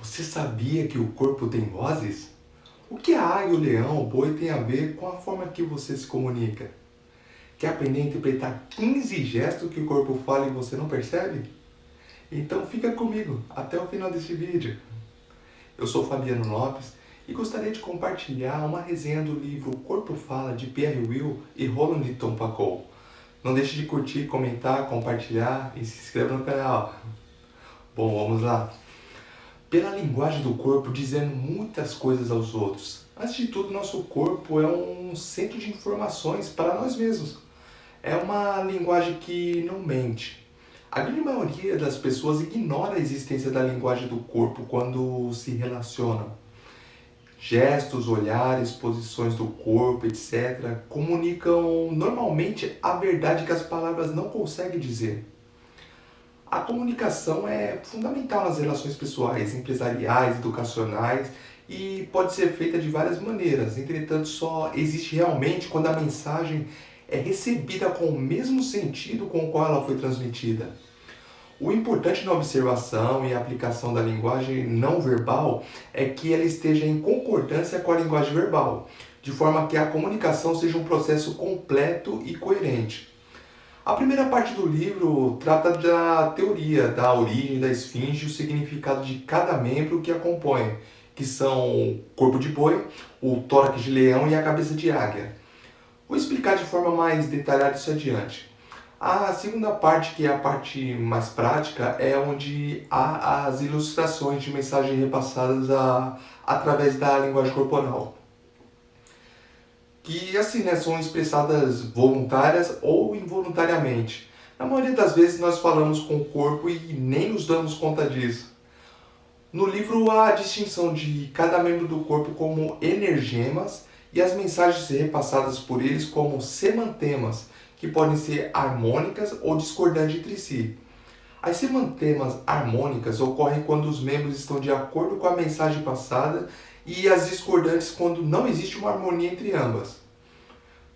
Você sabia que o corpo tem vozes? O que a águia, o leão, o boi tem a ver com a forma que você se comunica? Quer aprender a interpretar 15 gestos que o corpo fala e você não percebe? Então fica comigo até o final desse vídeo. Eu sou Fabiano Lopes e gostaria de compartilhar uma resenha do livro O Corpo Fala de Pierre Will e Roland Tompacol. Não deixe de curtir, comentar, compartilhar e se inscreva no canal. Bom, vamos lá. Pela linguagem do corpo, dizemos muitas coisas aos outros. Antes de tudo, nosso corpo é um centro de informações para nós mesmos. É uma linguagem que não mente. A grande maioria das pessoas ignora a existência da linguagem do corpo quando se relacionam. Gestos, olhares, posições do corpo, etc., comunicam normalmente a verdade que as palavras não conseguem dizer. A comunicação é fundamental nas relações pessoais, empresariais, educacionais e pode ser feita de várias maneiras. Entretanto, só existe realmente quando a mensagem é recebida com o mesmo sentido com o qual ela foi transmitida. O importante na observação e aplicação da linguagem não verbal é que ela esteja em concordância com a linguagem verbal, de forma que a comunicação seja um processo completo e coerente. A primeira parte do livro trata da teoria da origem da esfinge e o significado de cada membro que a compõe, que são o corpo de boi, o tórax de leão e a cabeça de águia. Vou explicar de forma mais detalhada isso adiante. A segunda parte, que é a parte mais prática, é onde há as ilustrações de mensagens repassadas através da linguagem corporal, que assim, são expressadas voluntárias ou involuntariamente. Na maioria das vezes nós falamos com o corpo e nem nos damos conta disso. No livro há a distinção de cada membro do corpo como energemas e as mensagens repassadas por eles como semantemas, que podem ser harmônicas ou discordantes entre si. As semantemas harmônicas ocorrem quando os membros estão de acordo com a mensagem passada e as discordantes quando não existe uma harmonia entre ambas.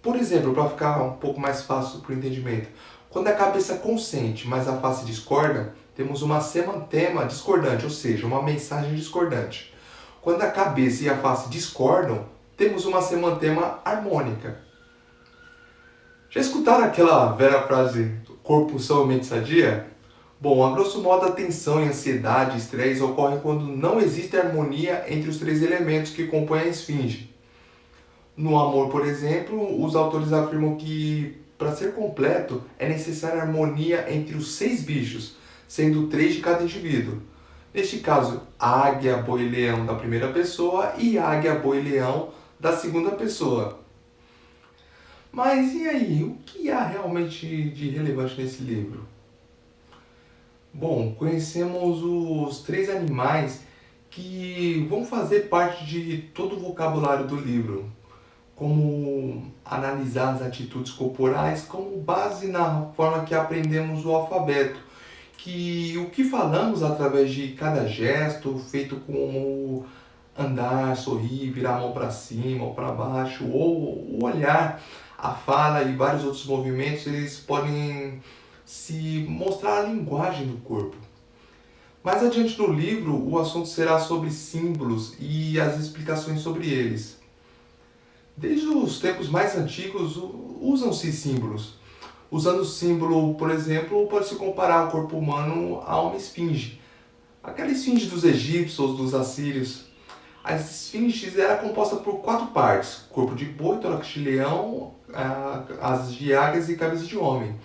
Por exemplo, para ficar um pouco mais fácil para o entendimento, quando a cabeça consente, mas a face discorda, temos uma semantema discordante, ou seja, uma mensagem discordante. Quando a cabeça e a face discordam, temos uma semantema harmônica. Já escutaram aquela velha frase, corpo são mente sadia? Bom, a grosso modo, a tensão, ansiedade e estresse ocorrem quando não existe harmonia entre os três elementos que compõem a esfinge. No amor, por exemplo, os autores afirmam que, para ser completo, é necessária harmonia entre os 6 bichos, sendo 3 de cada indivíduo. Neste caso, águia, boi e leão da primeira pessoa e águia, boi e leão da segunda pessoa. Mas e aí, o que há realmente de relevante nesse livro? Bom, conhecemos os 3 animais que vão fazer parte de todo o vocabulário do livro, como analisar as atitudes corporais como base na forma que aprendemos o alfabeto, que o que falamos através de cada gesto, feito como andar, sorrir, virar a mão para cima ou para baixo, ou o olhar, a fala e vários outros movimentos, eles podem se mostrar a linguagem do corpo. Mais adiante no livro, o assunto será sobre símbolos e as explicações sobre eles. Desde os tempos mais antigos, usam-se símbolos. Usando o símbolo, por exemplo, pode-se comparar o corpo humano a uma esfinge. Aquela esfinge dos egípcios, dos assírios. A esfinge era composta por 4 partes: corpo de boi, tórax de leão, asas de águias e cabeça de homem.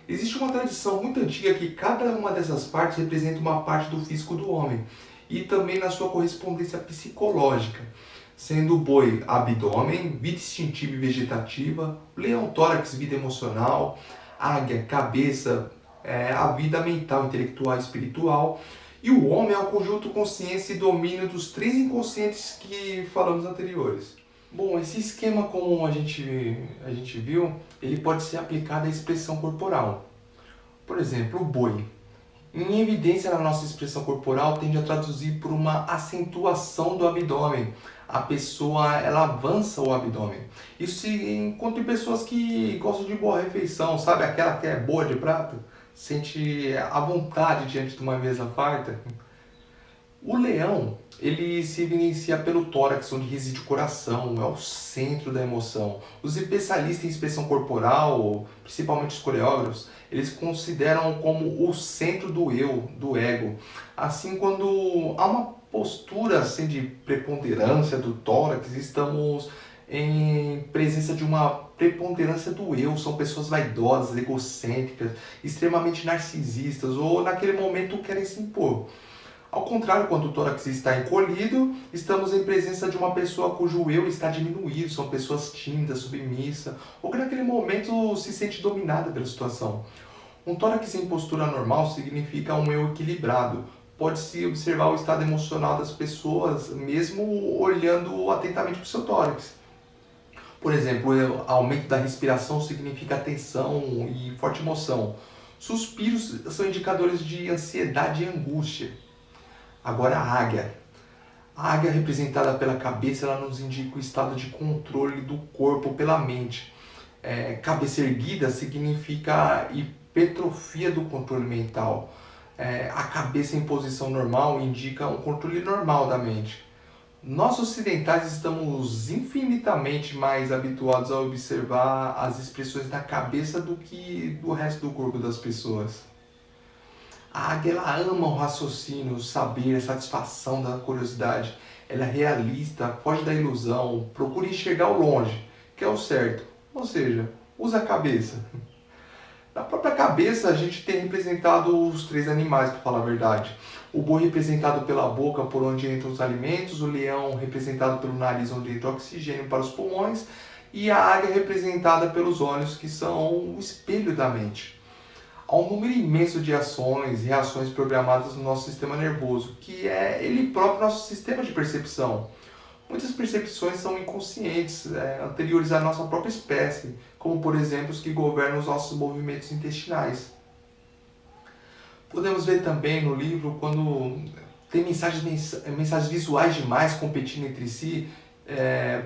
Existe uma tradição muito antiga que cada uma dessas partes representa uma parte do físico do homem e também na sua correspondência psicológica, sendo o boi abdômen, vida instintiva e vegetativa, o leão tórax, vida emocional, águia, cabeça, a vida mental, intelectual e espiritual, e o homem é o conjunto consciência e domínio dos 3 inconscientes que falamos anteriores. Bom, esse esquema, como a gente viu, ele pode ser aplicado à expressão corporal. Por exemplo, o boi. Em evidência na nossa expressão corporal tende a traduzir por uma acentuação do abdômen. A pessoa, ela avança o abdômen. Isso se encontra em pessoas que gostam de boa refeição, sabe? Aquela que é boa de prato, sente a vontade diante de uma mesa farta. O leão, ele se evidencia pelo tórax, onde reside o coração, é o centro da emoção. Os especialistas em expressão corporal, principalmente os coreógrafos, eles consideram como o centro do eu, do ego. Assim, quando há uma postura assim, de preponderância do tórax, estamos em presença de uma preponderância do eu. São pessoas vaidosas, egocêntricas, extremamente narcisistas ou naquele momento querem se impor. Ao contrário, quando o tórax está encolhido, estamos em presença de uma pessoa cujo eu está diminuído, são pessoas tímidas, submissas, ou que naquele momento se sente dominada pela situação. Um tórax em postura normal significa um eu equilibrado. Pode-se observar o estado emocional das pessoas, mesmo olhando atentamente para o seu tórax. Por exemplo, o aumento da respiração significa tensão e forte emoção. Suspiros são indicadores de ansiedade e angústia. Agora a águia. A águia representada pela cabeça, ela nos indica o estado de controle do corpo pela mente. Cabeça erguida significa hipertrofia do controle mental. A cabeça em posição normal indica um controle normal da mente. Nós ocidentais estamos infinitamente mais habituados a observar as expressões da cabeça do que do resto do corpo das pessoas. A águia, ela ama o raciocínio, o saber, a satisfação da curiosidade. Ela é realista, foge da ilusão, procura enxergar o longe, que é o certo. Ou seja, usa a cabeça. Na própria cabeça, a gente tem representado os três animais, para falar a verdade. O boi representado pela boca, por onde entram os alimentos, o leão representado pelo nariz, onde entra o oxigênio para os pulmões, e a águia representada pelos olhos, que são o espelho da mente. Há um número imenso de ações e reações programadas no nosso sistema nervoso, que é ele próprio nosso sistema de percepção. Muitas percepções são inconscientes, anteriores à nossa própria espécie, como por exemplo os que governam os nossos movimentos intestinais. Podemos ver também no livro quando tem mensagens visuais demais competindo entre si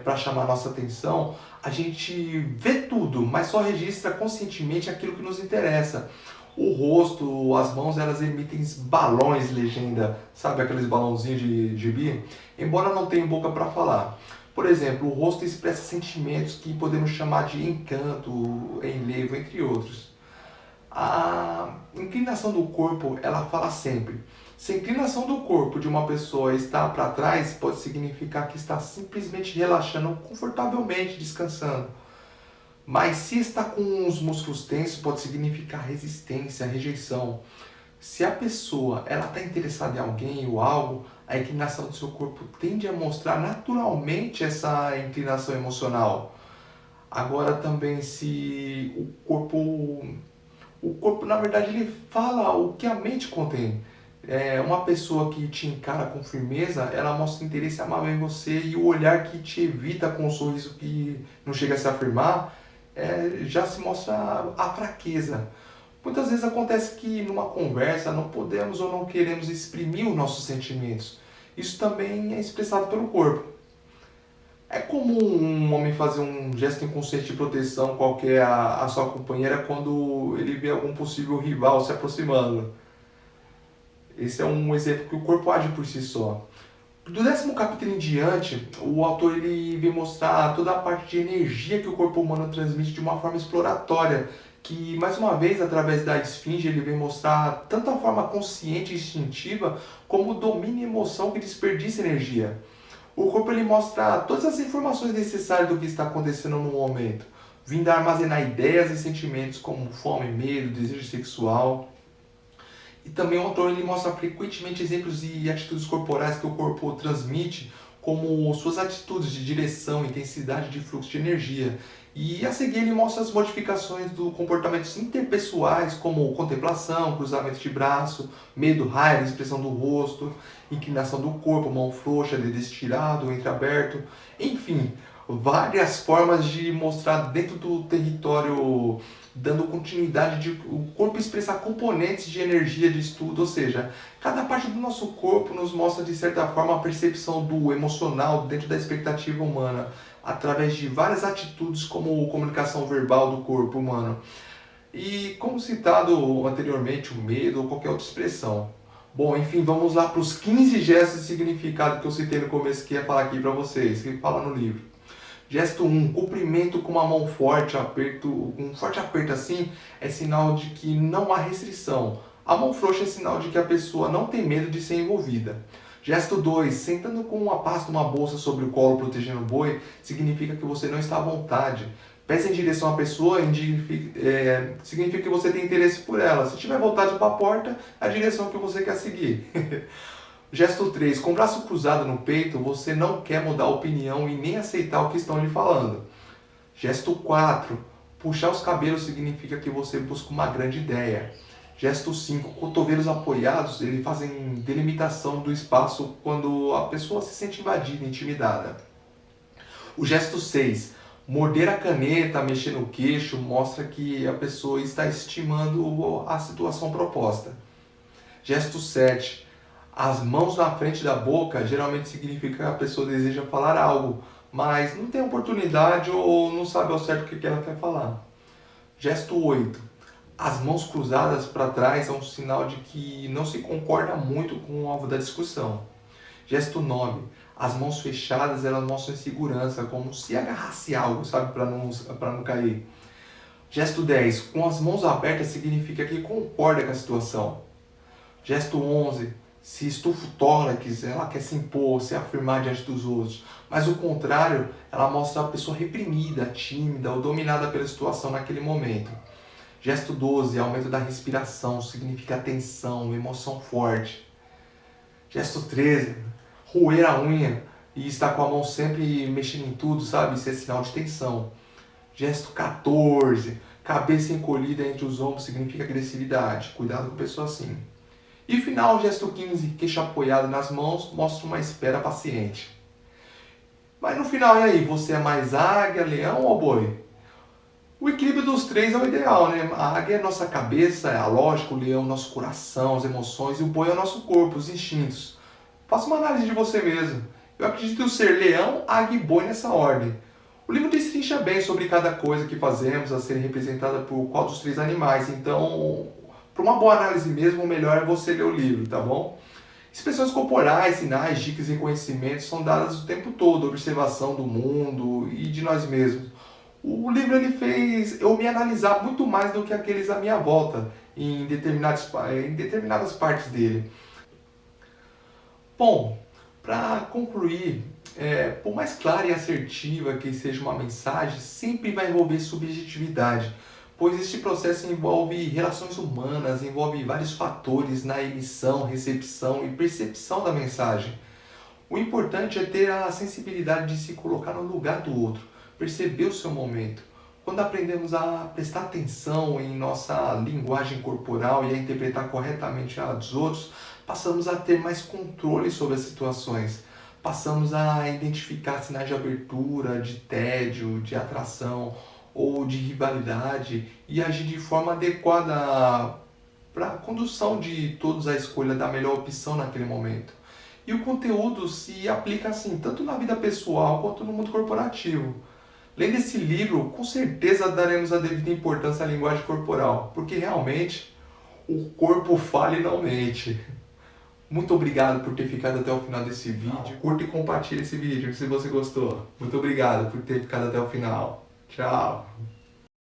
para chamar a nossa atenção, a gente vê tudo, mas só registra conscientemente aquilo que nos interessa. O rosto, as mãos, elas emitem balões, legenda, sabe aqueles balãozinhos de gibi? Embora não tenham boca para falar. Por exemplo, o rosto expressa sentimentos que podemos chamar de encanto, enlevo, entre outros. A inclinação do corpo, ela fala sempre. Se a inclinação do corpo de uma pessoa está para trás, pode significar que está simplesmente relaxando confortavelmente, descansando. Mas se está com os músculos tensos, pode significar resistência, rejeição. Se a pessoa está interessada em alguém ou algo, a inclinação do seu corpo tende a mostrar naturalmente essa inclinação emocional. Agora também se o corpo na verdade ele fala o que a mente contém. Uma pessoa que te encara com firmeza, ela mostra interesse amável em você, e o olhar que te evita com um sorriso que não chega a se afirmar, já se mostra a fraqueza. Muitas vezes acontece que numa conversa não podemos ou não queremos exprimir os nossos sentimentos. Isso também é expressado pelo corpo. É comum um homem fazer um gesto inconsciente de proteção qualquer à sua companheira quando ele vê algum possível rival se aproximando. Esse é um exemplo que o corpo age por si só. Do 10º capítulo em diante, o autor ele vem mostrar toda a parte de energia que o corpo humano transmite de uma forma exploratória, que, mais uma vez, através da esfinge, ele vem mostrar tanto a forma consciente e instintiva, como o domínio e emoção que desperdiça energia. O corpo ele mostra todas as informações necessárias do que está acontecendo no momento, vindo a armazenar ideias e sentimentos como fome, medo, desejo sexual. E também o autor ele mostra frequentemente exemplos e atitudes corporais que o corpo transmite, como suas atitudes de direção, intensidade de fluxo de energia. E a seguir ele mostra as modificações do comportamentos interpessoais, como contemplação, cruzamento de braço, medo, raiva, expressão do rosto, inclinação do corpo, mão frouxa, dedo estirado, entreaberto, enfim, várias formas de mostrar dentro do território, dando continuidade de o corpo expressar componentes de energia de estudo, ou seja, cada parte do nosso corpo nos mostra de certa forma a percepção do emocional dentro da expectativa humana, através de várias atitudes como comunicação verbal do corpo humano. E como citado anteriormente, o medo ou qualquer outra expressão. Bom, enfim, vamos lá para os 15 gestos de significado que eu citei no começo que ia falar aqui para vocês, que fala no livro. Gesto 1, cumprimento com uma mão forte, um forte aperto assim é sinal de que não há restrição. A mão frouxa é sinal de que a pessoa não tem medo de ser envolvida. Gesto 2, sentando com uma pasta uma bolsa sobre o colo protegendo o boi, significa que você não está à vontade. Pés em direção à pessoa significa que você tem interesse por ela. Se tiver voltado para a porta, é a direção que você quer seguir. Gesto 3. Com o braço cruzado no peito, você não quer mudar a opinião e nem aceitar o que estão lhe falando. Gesto 4. Puxar os cabelos significa que você busca uma grande ideia. Gesto 5. Cotovelos apoiados, eles fazem delimitação do espaço quando a pessoa se sente invadida, intimidada. O gesto 6. Morder a caneta, mexer no queixo, mostra que a pessoa está estimando a situação proposta. Gesto 7. As mãos na frente da boca geralmente significa que a pessoa deseja falar algo, mas não tem oportunidade ou não sabe ao certo o que ela quer falar. Gesto 8. As mãos cruzadas para trás é um sinal de que não se concorda muito com o alvo da discussão. Gesto 9. As mãos fechadas, elas mostram insegurança, como se agarrasse algo, sabe, para não cair. Gesto 10. Com as mãos abertas significa que concorda com a situação. Gesto 11. Se estufa o tórax, ela quer se impor, se afirmar diante dos outros. Mas o contrário, ela mostra a pessoa reprimida, tímida ou dominada pela situação naquele momento. Gesto 12. Aumento da respiração, significa tensão, emoção forte. Gesto 13. Roer a unha e estar com a mão sempre mexendo em tudo, sabe? Isso é sinal de tensão. Gesto 14. Cabeça encolhida entre os ombros significa agressividade. Cuidado com pessoa assim. E final, gesto 15. Queixo apoiado nas mãos mostra uma espera paciente. Mas no final, e aí? Você é mais águia, leão ou boi? O equilíbrio dos três é o ideal, né? A águia é a nossa cabeça, é a lógica, o leão é o nosso coração, as emoções, e o boi é o nosso corpo, os instintos. Faça uma análise de você mesmo. Eu acredito ser leão, águia e boi nessa ordem. O livro destrincha bem sobre cada coisa que fazemos a ser representada por qual dos três animais. Então, para uma boa análise mesmo, o melhor é você ler o livro, tá bom? Expressões corporais, sinais, dicas e conhecimentos são dadas o tempo todo, observação do mundo e de nós mesmos. O livro ele fez eu me analisar muito mais do que aqueles à minha volta, em determinadas partes dele. Bom, para concluir, por mais clara e assertiva que seja uma mensagem, sempre vai envolver subjetividade, pois este processo envolve relações humanas, envolve vários fatores na emissão, recepção e percepção da mensagem. O importante é ter a sensibilidade de se colocar no lugar do outro, perceber o seu momento. Quando aprendemos a prestar atenção em nossa linguagem corporal e a interpretar corretamente a dos outros, passamos a ter mais controle sobre as situações. Passamos a identificar sinais de abertura, de tédio, de atração ou de rivalidade e agir de forma adequada para a condução de todos à escolha da melhor opção naquele momento. E o conteúdo se aplica assim, tanto na vida pessoal quanto no mundo corporativo. Lendo esse livro, com certeza daremos a devida importância à linguagem corporal, porque realmente o corpo fala e não mente. Muito obrigado por ter ficado até o final desse vídeo. Curta e compartilhe esse vídeo se você gostou. Muito obrigado por ter ficado até o final. Tchau!